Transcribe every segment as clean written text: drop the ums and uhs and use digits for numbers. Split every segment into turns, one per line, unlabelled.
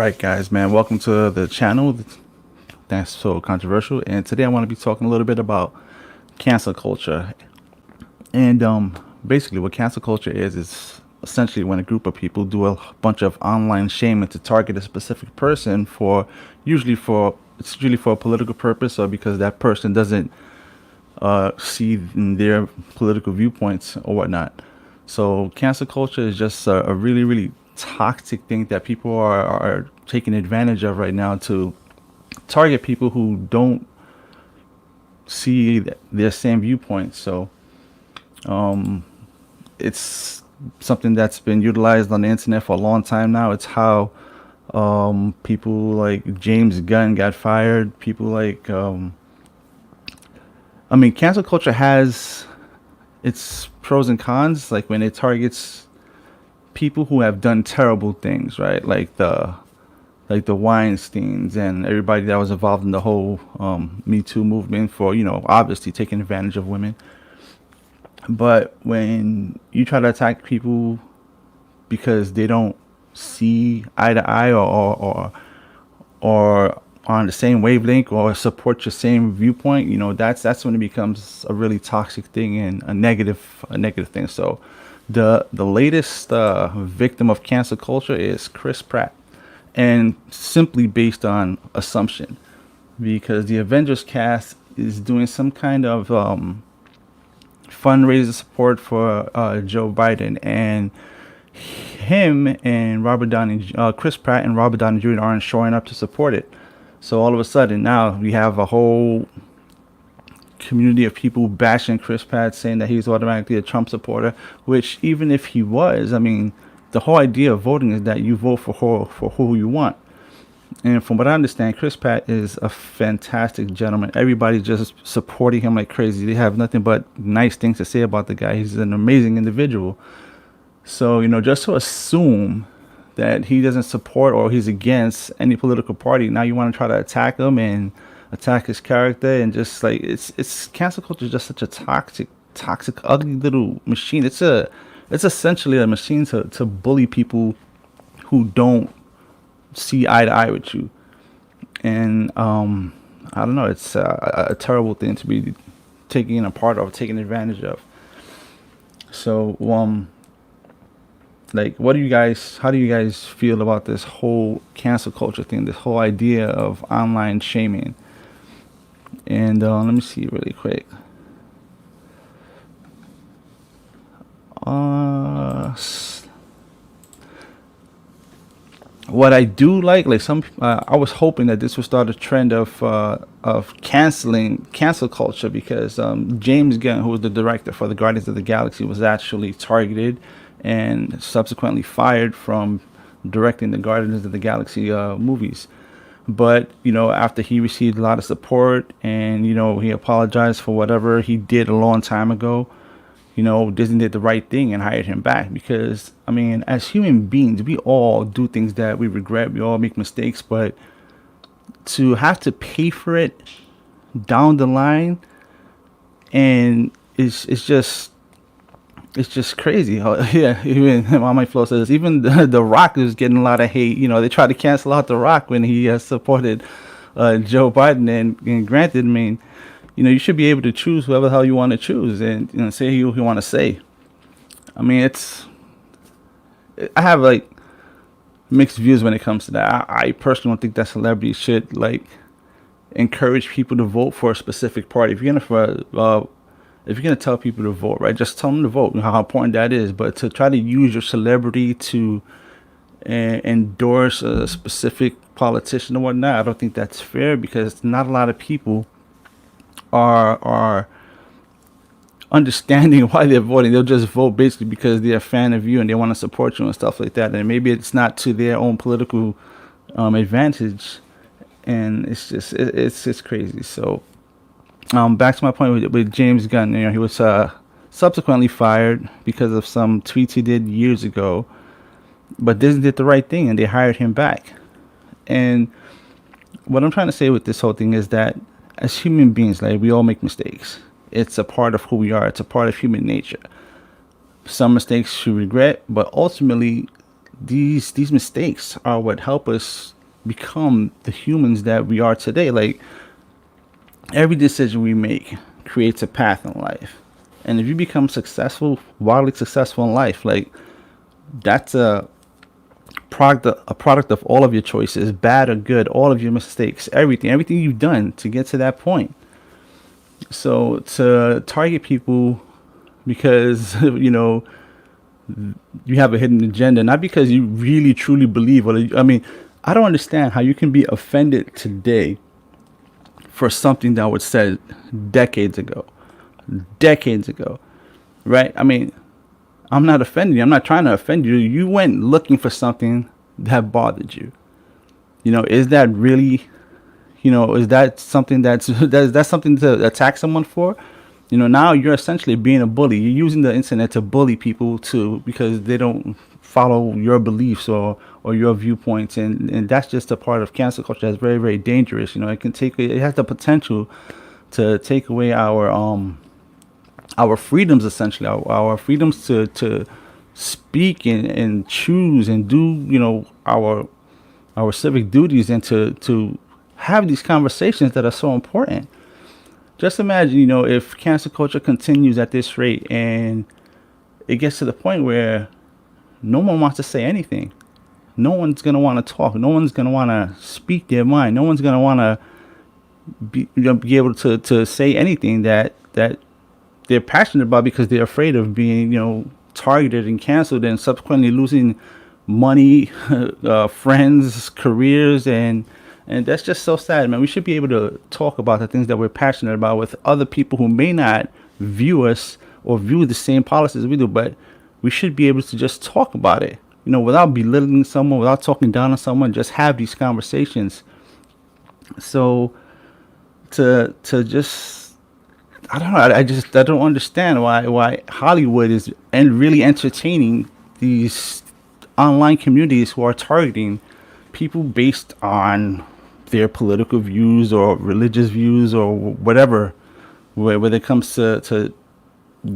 right, guys, man. Welcome to the channel. That's so controversial. And today I want to be talking a little bit about cancel culture. And basically, what cancel culture is essentially when a group of people do a bunch of online shaming to target a specific person for usually for a political purpose or because that person doesn't see their political viewpoints or whatnot. So cancel culture is just a really, really toxic thing that people are taking advantage of right now to target people who don't see their same viewpoints. So it's something that's been utilized on the internet for a long time now. It's how people like James Gunn got fired. People like cancel culture has its pros and cons. Like when it targets people who have done terrible things, right? Like the Weinsteins and everybody that was involved in the whole Me Too movement for obviously taking advantage of women. But when you try to attack people because they don't see eye to eye or on the same wavelength or support your same viewpoint, that's when it becomes a really toxic thing and a negative thing. So the latest victim of cancel culture is Chris Pratt, and simply based on assumption, because the Avengers cast is doing some kind of fundraiser support for Joe Biden, and Chris Pratt and Robert Downey Jr. aren't showing up to support it. So all of a sudden now we have a whole community of people bashing Chris Pratt, saying that he's automatically a Trump supporter. Which even if he was, the whole idea of voting is that you vote for who you want. And from what I understand, Chris Pratt is a fantastic gentleman. Everybody's just supporting him like crazy. They have nothing but nice things to say about the guy. He's an amazing individual. So, just to assume that he doesn't support or he's against any political party, now you want to try to attack him and attack his character, and just like it's cancel culture is just such a toxic, ugly little machine. It's essentially a machine to bully people who don't see eye to eye with you. And I don't know, it's a terrible thing to be taking a part of, taking advantage of. So like, how do you guys feel about this whole cancel culture thing, this whole idea of online shaming? And let me see really quick. What I do like some, I was hoping that this would start a trend of cancel culture, because James Gunn, who was the director for the Guardians of the Galaxy, was actually targeted and subsequently fired from directing the Guardians of the Galaxy movies. But after he received a lot of support and he apologized for whatever he did a long time ago, Disney did the right thing and hired him back. Because as human beings, we all do things that we regret. We all make mistakes, but to have to pay for it down the line, and it's just crazy. Yeah, even my flow says even the Rock is getting a lot of hate. They tried to cancel out the Rock when he supported Joe Biden, and granted, you should be able to choose whoever the hell you want to choose, and say who you want to say. I have like mixed views when it comes to that. I personally don't think that celebrities should like encourage people to vote for a specific party. If you're gonna tell people to vote, right, just tell them to vote. You know how important that is. But to try to use your celebrity to endorse a specific politician or whatnot, I don't think that's fair, because not a lot of people are understanding why they're voting. They'll just vote basically because they're a fan of you and they want to support you and stuff like that. And maybe it's not to their own political advantage, and it's crazy. So back to my point with James Gunn. He was subsequently fired because of some tweets he did years ago, but Disney did the right thing and they hired him back. And what I'm trying to say with this whole thing is that as human beings, like, we all make mistakes. It's a part of who we are. It's a part of human nature. Some mistakes you regret, but ultimately these mistakes are what help us become the humans that we are today. Like, every decision we make creates a path in life. And if you become successful, wildly successful in life, like, that's a product of all of your choices, bad or good, all of your mistakes, everything you've done to get to that point. So to target people because you have a hidden agenda, not because you really truly believe. Or I mean, I don't understand how you can be offended today for something that was said decades ago, decades ago, right? I mean, I'm not offending you. I'm not trying to offend you. You went looking for something that bothered you. Is that really, is that something that's something to attack someone for? Now you're essentially being a bully. You're using the internet to bully people to because they don't follow your beliefs or your viewpoints, and that's just a part of cancel culture that's very, very dangerous. It has the potential to take away our freedoms, essentially our freedoms to speak and choose and do our civic duties, and to have these conversations that are so important. Just imagine, if cancel culture continues at this rate and it gets to the point where no one wants to say anything. No one's going to want to talk. No one's going to want to speak their mind. No one's going to want to be able to say anything that they're passionate about, because they're afraid of being, targeted and canceled and subsequently losing money, friends, careers, and that's just so sad, man. We should be able to talk about the things that we're passionate about with other people who may not view us or view the same policies we do, but we should be able to just talk about it, without belittling someone, without talking down on someone, just have these conversations. So to just, I don't know, I don't understand why Hollywood is and really entertaining these online communities who are targeting people based on their political views or religious views or whatever, when it comes to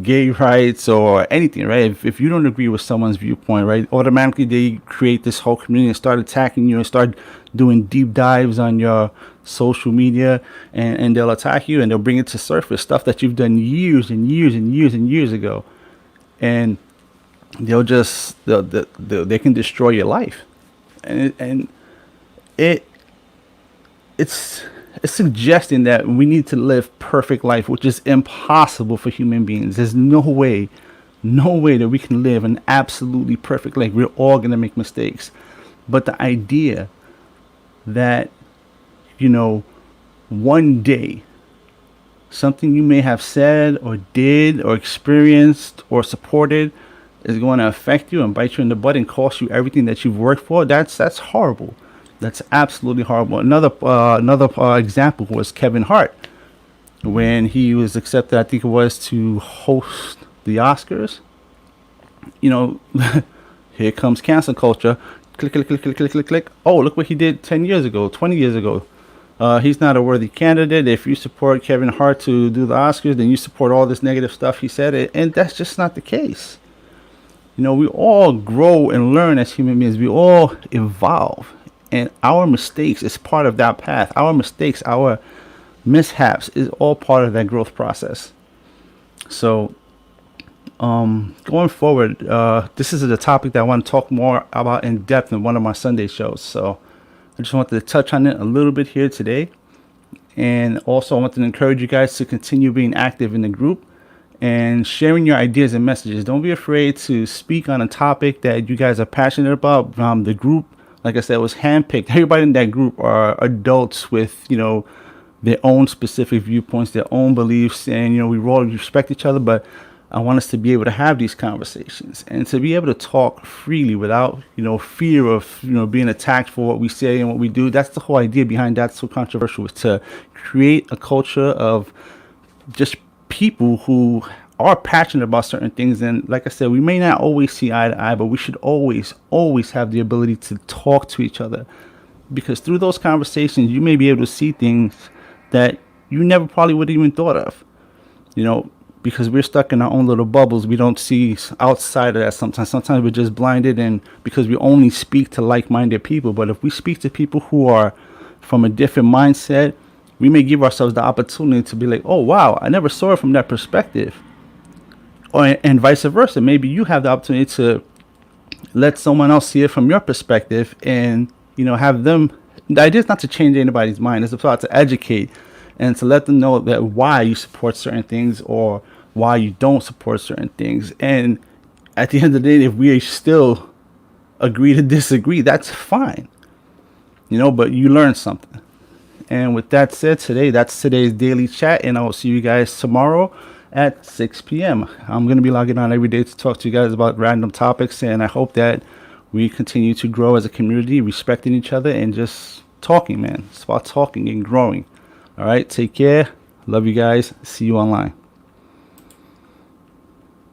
gay rights or anything, right? If you don't agree with someone's viewpoint, right, automatically they create this whole community and start attacking you and start doing deep dives on your social media, and they'll attack you and they'll bring it to surface stuff that you've done years and years and years and years ago, and they can destroy your life, and it it's suggesting that we need to live perfect life, which is impossible for human beings. There's no way that we can live an absolutely perfect life. We're all gonna make mistakes, but the idea that one day something you may have said or did or experienced or supported is going to affect you and bite you in the butt and cost you everything that you've worked for, that's horrible. That's absolutely horrible. Another example was Kevin Hart, when he was accepted, I think it was, to host the Oscars. You know, here comes cancel culture. Click, click, click, click, click, click, click. Oh, look what he did 10 years ago, 20 years ago. He's not a worthy candidate. If you support Kevin Hart to do the Oscars, then you support all this negative stuff he said. And that's just not the case. We all grow and learn as human beings. We all evolve. And our mistakes is part of that path. Our mistakes, our mishaps is all part of that growth process. So, going forward, this is a topic that I want to talk more about in depth in one of my Sunday shows. So I just wanted to touch on it a little bit here today. And also I wanted to encourage you guys to continue being active in the group and sharing your ideas and messages. Don't be afraid to speak on a topic that you guys are passionate about. The group, like I said, was handpicked. Everybody in that group are adults with, their own specific viewpoints, their own beliefs, and, we all respect each other, but I want us to be able to have these conversations and to be able to talk freely without, fear of, being attacked for what we say and what we do. That's the whole idea behind That's So Controversial, is to create a culture of just people who are passionate about certain things. And like I said, we may not always see eye to eye, but we should always have the ability to talk to each other, because through those conversations, you may be able to see things that you never probably would have even thought of. because we're stuck in our own little bubbles. We don't see outside of that sometimes. Sometimes we're just blinded, and because we only speak to like-minded people. But if we speak to people who are from a different mindset, we may give ourselves the opportunity to be like, oh, wow, I never saw it from that perspective. Or, and vice versa. Maybe you have the opportunity to let someone else see it from your perspective, and, have them. The idea is not to change anybody's mind. It's about to educate and to let them know that why you support certain things or why you don't support certain things. And at the end of the day, if we still agree to disagree, that's fine. But you learn something. And with that said, that's today's daily chat, and I will see you guys tomorrow at 6 p.m. I'm going to be logging on every day to talk to you guys about random topics, and I hope that we continue to grow as a community, respecting each other and just talking, man. It's about talking and growing. All right, take care. Love you guys. See you online.